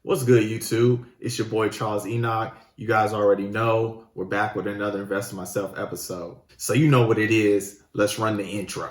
What's good, YouTube? It's your boy Charles Enoch. You guys already know we're back with another Invest in Myself episode. So you know what it is. Let's run the intro.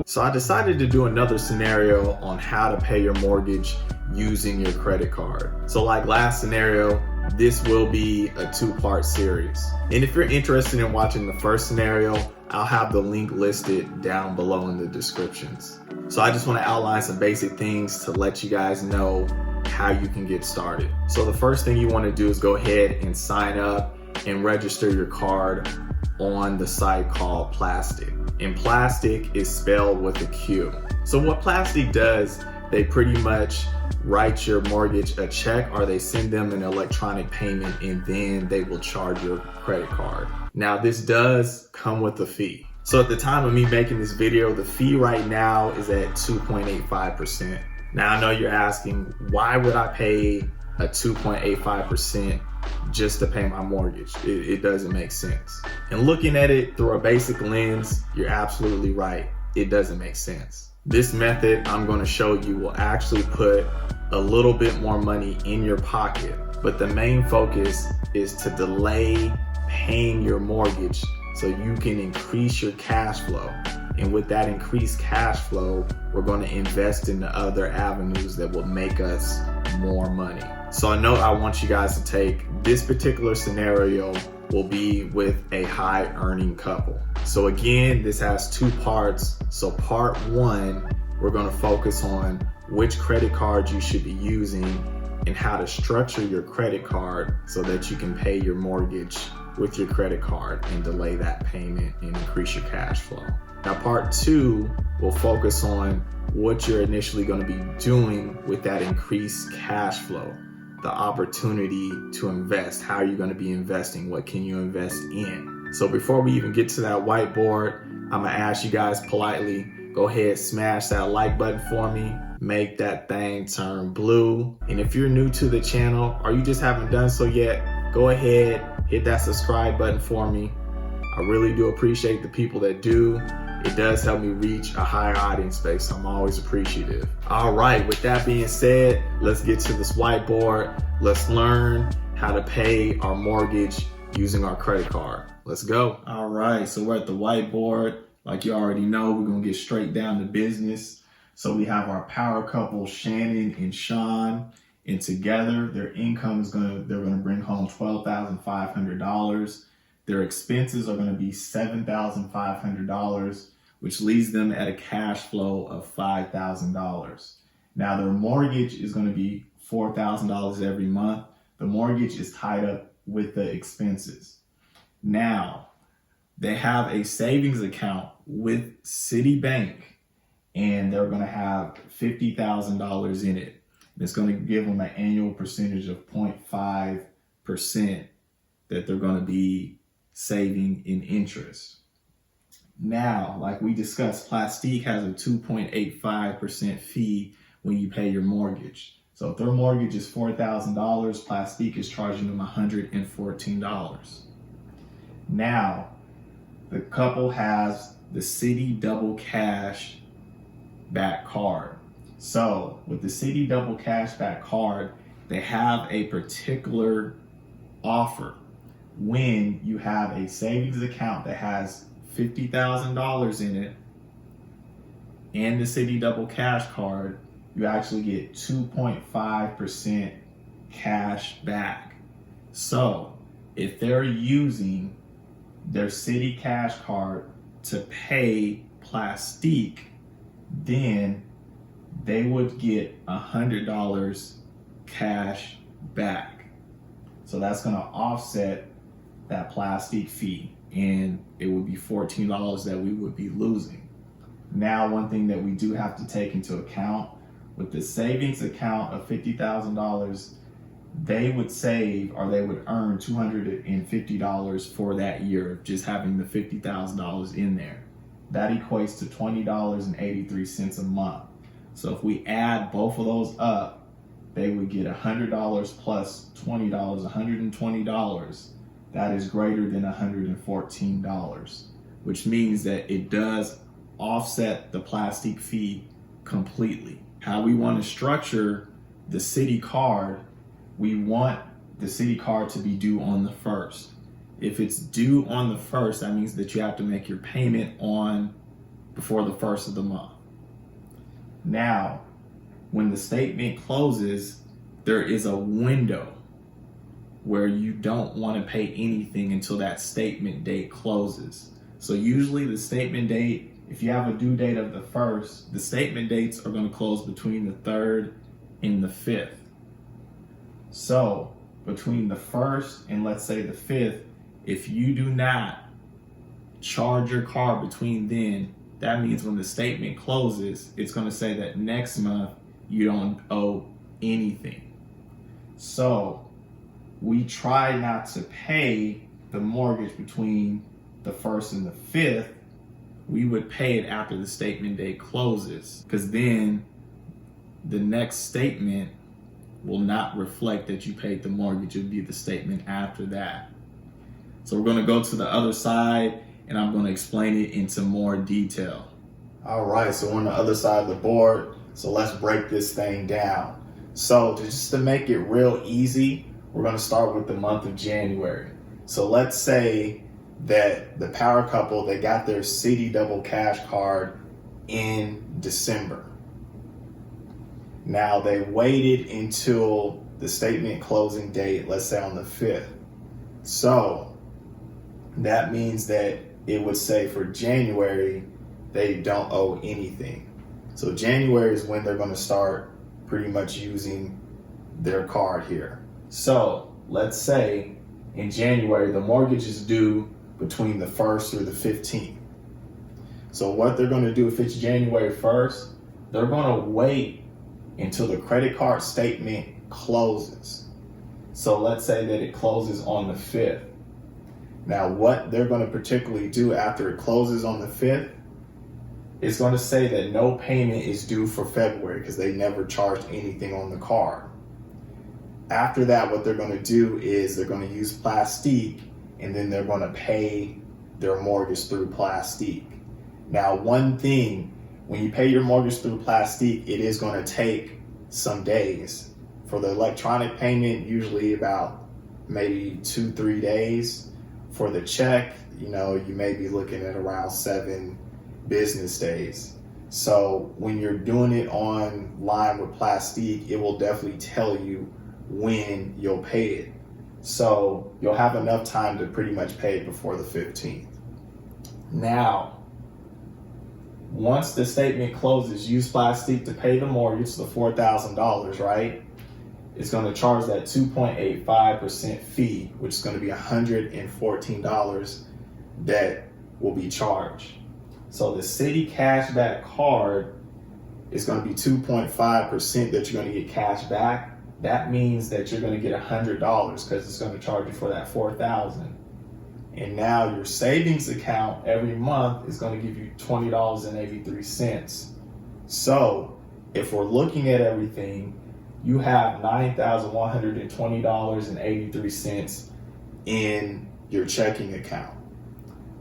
So I decided to do another scenario on how to pay your mortgage using your credit card. So like last scenario, this will be a two-part series. And if you're interested in watching the first scenario, I'll have the link listed down below in the descriptions. So I just want to outline some basic things to let you guys know how you can get started. So the first thing you want to do is go ahead and sign up and register your card on the site called Plastiq. And Plastiq is spelled with a Q. So what Plastiq does, they pretty much write your mortgage a check, or they send them an electronic payment, and then they will charge your credit card. Now this does come with a fee. So at the time of me making this video, the fee right now is at 2.85%. Now I know you're asking, why would I pay a 2.85% just to pay my mortgage? It doesn't make sense. And looking at it through a basic lens, you're absolutely right. It doesn't make sense. This method I'm going to show you will actually put a little bit more money in your pocket, but the main focus is to delay paying your mortgage so you can increase your cash flow. And with that increased cash flow, we're going to invest in the other avenues that will make us more money. So a note I want you guys to take, this particular scenario will be with a high earning couple. So again, this has two parts. So part one, we're going to focus on which credit card you should be using and how to structure your credit card so that you can pay your mortgage with your credit card and delay that payment and increase your cash flow. Now part two will focus on what you're initially going to be doing with that increased cash flow, the opportunity to invest. How are you going to be investing? What can you invest in? So before we even get to that whiteboard, I'm going to ask you guys politely, go ahead, smash that like button for me, make that thing turn blue. And if you're new to the channel or you just haven't done so yet, go ahead, hit that subscribe button for me. I really do appreciate the people that do. It does help me reach a higher audience base, so I'm always appreciative. All right, with that being said, let's get to this whiteboard. Let's learn how to pay our mortgage using our credit card. Let's go. All right, so we're at the whiteboard. Like you already know, we're gonna get straight down to business. So we have our power couple, Shannon and Sean, and together their income is they're gonna bring home $12,500. Their expenses are gonna be $7,500, which leaves them at a cash flow of $5,000. Now their mortgage is gonna be $4,000 every month. The mortgage is tied up with the expenses. Now, they have a savings account with Citibank, and they're gonna have $50,000 in it. It's gonna give them an annual percentage of 0.5% that they're gonna be saving in interest. Now, like we discussed, Plastiq has a 2.85% fee when you pay your mortgage. So if their mortgage is $4,000, Plastiq is charging them $114. Now, the couple has the Citi Double Cash Back card. So with the Citi Double Cash Back card, they have a particular offer. When you have a savings account that has $50,000 in it and the Citi Double Cash card, you actually get 2.5% cash back. So if they're using their Citi Cash card to pay Plastiq, then they would get $100 cash back. So that's going to offset that Plastiq fee, and it would be $14 that we would be losing. Now, one thing that we do have to take into account with the savings account of $50,000, they would save, or they would earn $250 for that year of just having the $50,000 in there. That equates to $20.83 a month. So if we add both of those up, they would get $100 plus $20, $120 that is greater than $114, which means that it does offset the plastique fee completely. How we want to structure the city card, we want the city card to be due on the 1st. If it's due on the 1st, that means that you have to make your payment before the 1st of the month. Now, when the statement closes, there is a window where you don't want to pay anything until that statement date closes. So usually the statement date, if you have a due date of the 1st, the statement dates are going to close between the 3rd and the 5th. So between the 1st and let's say the 5th, if you do not charge your card between then, that means when the statement closes, it's going to say that next month you don't owe anything. So we try not to pay the mortgage between the 1st and the 5th. We would pay it after the statement date closes, because then the next statement will not reflect that you paid the mortgage. It would be the statement after that. So we're going to go to the other side and I'm going to explain it into more detail. All right, so we're on the other side of the board. So let's break this thing down. So just to make it real easy, we're going to start with the month of January. So let's say that the power couple, they got their Citi Double Cash card in December. Now they waited until the statement closing date, let's say on the 5th. So that means that it would say for January, they don't owe anything. So January is when they're going to start pretty much using their card here. So let's say in January, the mortgage is due between the 1st through the 15th. So what they're going to do if it's January 1st, they're going to wait until the credit card statement closes. So let's say that it closes on the 5th. Now what they're going to particularly do after it closes on the 5th, it's going to say that no payment is due for February because they never charged anything on the card. After that, what they're going to do is they're going to use Plastiq, and then they're going to pay their mortgage through Plastiq. Now, one thing, when you pay your mortgage through Plastiq, it is going to take some days. For the electronic payment, usually about maybe 2-3 days. For the check, you may be looking at around 7 business days. So when you're doing it online with Plastiq, it will definitely tell you when you'll pay it. So you'll have enough time to pretty much pay it before the 15th. Now, once the statement closes, use Plastiq to pay the mortgage, the $4,000, right? It's going to charge that 2.85% fee, which is going to be $114 that will be charged. So the Citi Cashback card is going to be 2.5% that you're going to get cash back. That means that you're going to get $100 because it's going to charge you for that $4,000. And now your savings account every month is going to give you $20.83. So if we're looking at everything, you have $9,120.83 in your checking account.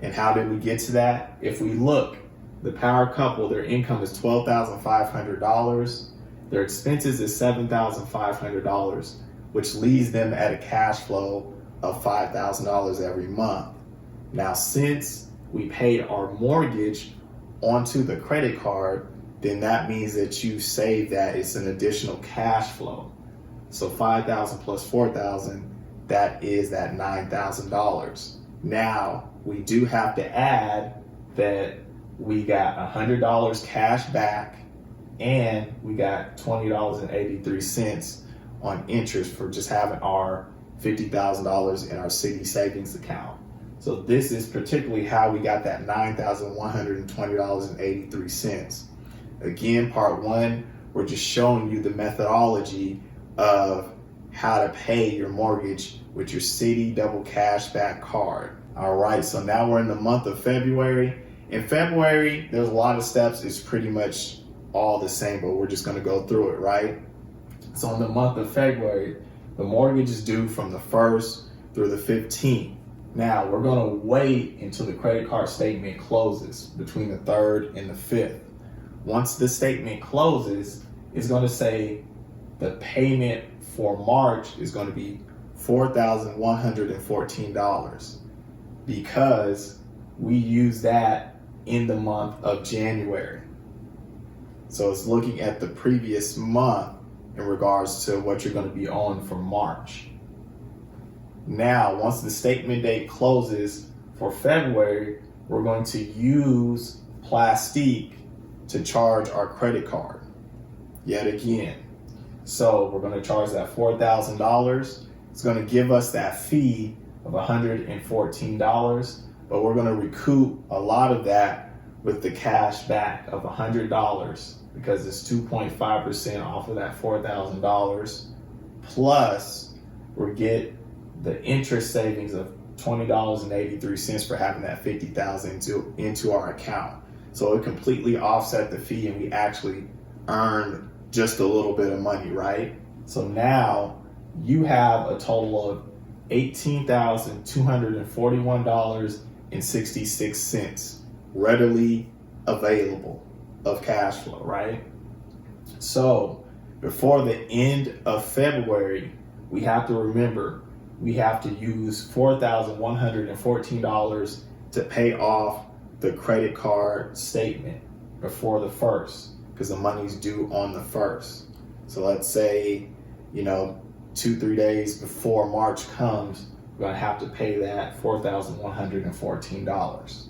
And how did we get to that? If we look, the power couple, their income is $12,500. Their expenses is $7,500, which leaves them at a cash flow of $5,000 every month. Now, since we paid our mortgage onto the credit card, then that means that you save that. It's an additional cash flow. So $5,000 plus $4,000, that is that $9,000. Now, we do have to add that we got $100 cash back and we got $20.83 on interest for just having our $50,000 in our Citi savings account. So this is particularly how we got that $9,120.83. Again, part one, we're just showing you the methodology of how to pay your mortgage with your Citi Double Cashback card. All right, so now we're in the month of February. In February, there's a lot of steps. It's pretty much all the same, but we're just gonna go through it, right? So in the month of February, the mortgage is due from the 1st through the 15th. Now we're gonna wait until the credit card statement closes between the 3rd and the 5th. Once the statement closes, it's gonna say the payment for March is gonna be $4,114 because we use that in the month of January. So it's looking at the previous month in regards to what you're going to be owing for March. Now, once the statement date closes for February, we're going to use Plastiq to charge our credit card yet again. So we're going to charge that $4,000. It's going to give us that fee of $114, but we're going to recoup a lot of that with the cash back of $100 because it's 2.5% off of that $4,000. Plus, we get the interest savings of $20.83 for having that $50,000 into our account. So it completely offset the fee and we actually earned just a little bit of money, right? So now you have a total of $18,241.66 readily available of cash flow, right? So before the end of February, we have to remember we have to use $4,114 to pay off the credit card statement before the 1st because the money's due on the 1st. So let's say, 2-3 days before March comes, we're going to have to pay that $4,114.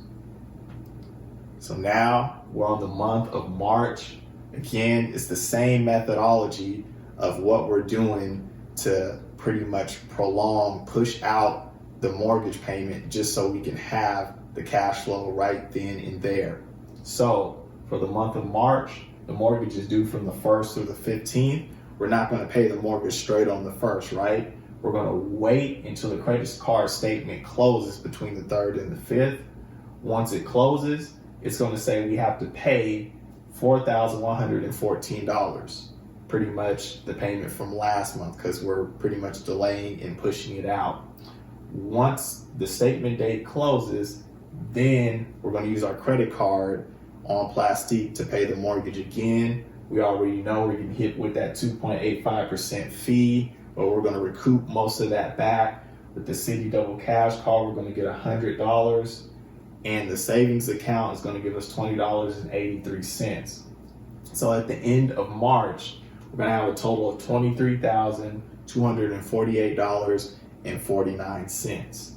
So now we're on the month of March. Again, it's the same methodology of what we're doing to pretty much push out the mortgage payment just so we can have the cash flow right then and there. So for the month of March, the mortgage is due from the 1st through the 15th. We're not going to pay the mortgage straight on the 1st, right? We're going to wait until the credit card statement closes between the 3rd and the 5th. Once it closes, it's going to say we have to pay $4,114, pretty much the payment from last month because we're pretty much delaying and pushing it out. Once the statement date closes, then we're going to use our credit card on Plastiq to pay the mortgage again. We already know we're getting hit with that 2.85% fee, but we're going to recoup most of that back. With the Citi Double Cash Card, we're going to get $100, and the savings account is going to give us $20.83. So at the end of March, we're going to have a total of $23,248.49.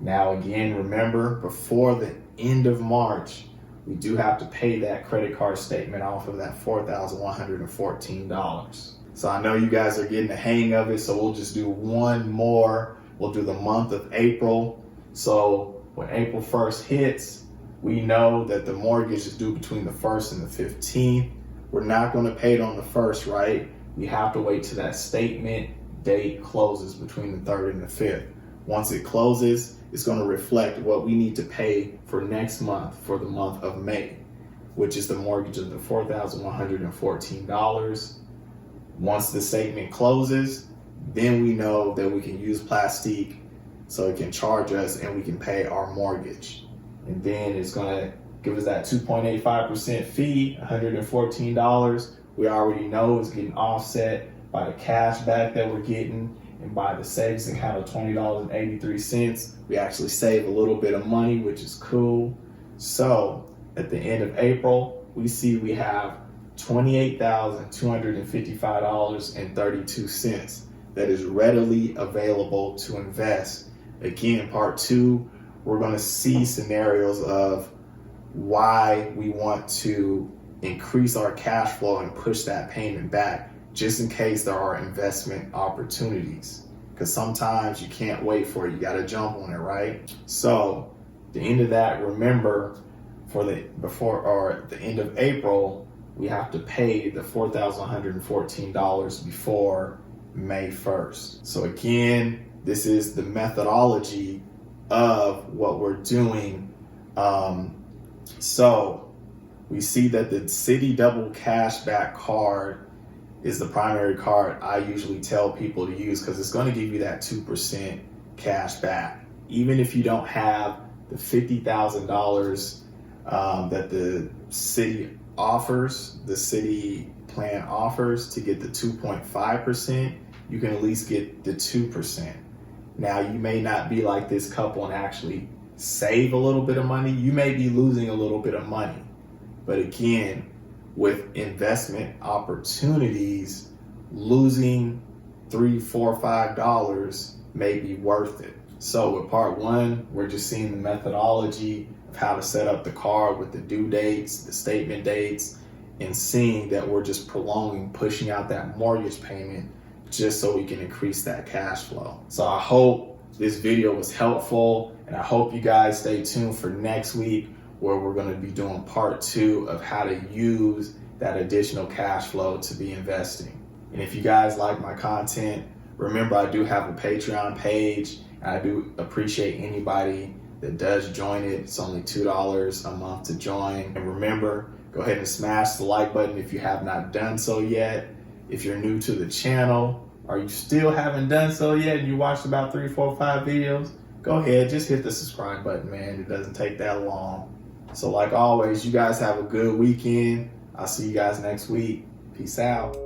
Now again, remember, before the end of March, we do have to pay that credit card statement off of that $4,114. So I know you guys are getting the hang of it, so we'll just do one more. We'll do the month of April. So when April 1st hits, we know that the mortgage is due between the 1st and the 15th. We're not going to pay it on the 1st, right? We have to wait till that statement date closes between the 3rd and the 5th. Once it closes, it's going to reflect what we need to pay for next month, for the month of May, which is the mortgage of the $4,114. Once the statement closes, then we know that we can use Plastiq so it can charge us and we can pay our mortgage. And then it's going to give us that 2.85% fee, $114. We already know it's getting offset by the cash back that we're getting and by the savings account of $20.83. We actually save a little bit of money, which is cool. So at the end of April, we see we have $28,255.32 that is readily available to invest. Again, part 2, we're going to see scenarios of why we want to increase our cash flow and push that payment back, just in case there are investment opportunities. Because sometimes you can't wait for it, you got to jump on it, right? So the end of that, remember, at the end of April, we have to pay the $4,114 before May 1st. So again, this is the methodology of what we're doing. So we see that the Citi Double Cashback card is the primary card I usually tell people to use because it's going to give you that 2% cash back. even if you don't have the $50,000 that the city offers, the city plan offers to get the 2.5%, you can at least get the 2%. Now, you may not be like this couple and actually save a little bit of money. You may be losing a little bit of money. But again, with investment opportunities, losing $3, $4, $5 may be worth it. So with part one, we're just seeing the methodology of how to set up the card with the due dates, the statement dates, and seeing that we're just pushing out that mortgage payment just so we can increase that cash flow. So I hope this video was helpful, and I hope you guys stay tuned for next week, where we're going to be doing part two of how to use that additional cash flow to be investing. And if you guys like my content, remember I do have a Patreon page, and I do appreciate anybody that does join it. It's only $2 a month to join. And remember, go ahead and smash the like button if you have not done so yet. If you're new to the channel, or you still haven't done so yet and you watched about 3, 4, 5 videos, go ahead, just hit the subscribe button, man. It doesn't take that long. So like always, you guys have a good weekend. I'll see you guys next week. Peace out.